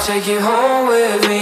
take you home with me.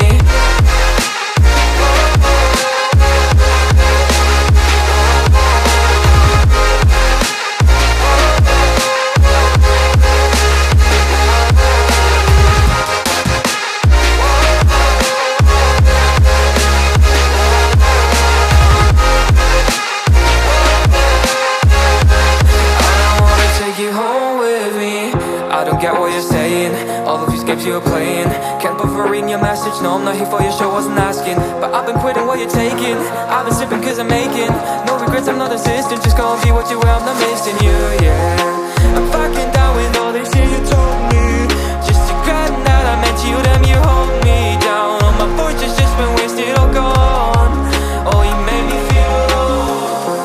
You're playing, can't bother reading your message. No, I'm not here for your show, wasn't asking. But I've been quitting what you're taking. I've been sipping cause I'm making no regrets, I'm not assistant. Just go and be what you were, I'm not missing you, yeah. I'm fucking down with all this shit you told me. Just to grab that I meant you, damn you hold me down. All my fortune's just been wasted or gone. Oh, you made me feel alone.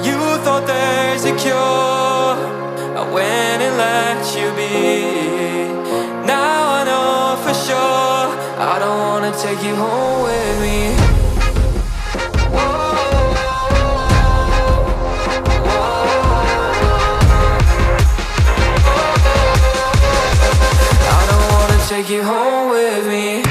You thought there's a cure, I went and let you be. Now I know for sure I don't wanna take you home with me. I don't wanna take you home with me.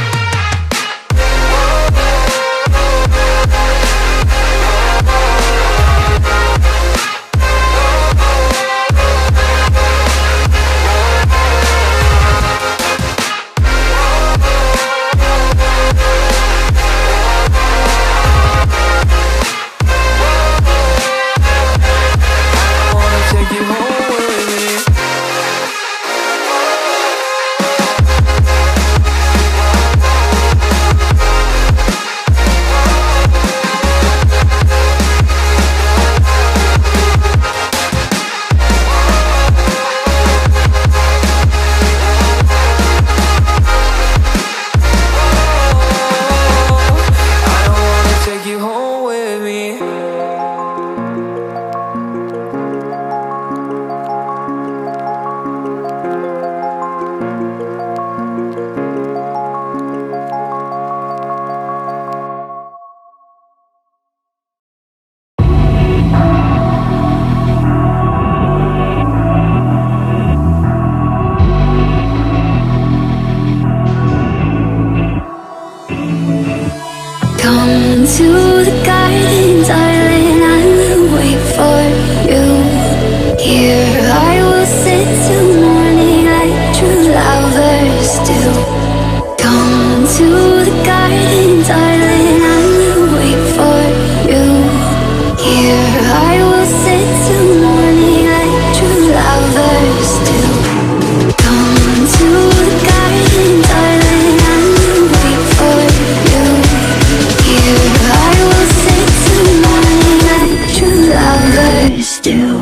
Come to the garden, darling, I will wait for you. Here I will sit till morning like true lovers do. Come to the garden, darling, I will wait for you. Here I will sit till morning like true lovers do. Come to the garden, darling, I will wait for you. Here I will sit till morning like true lovers do.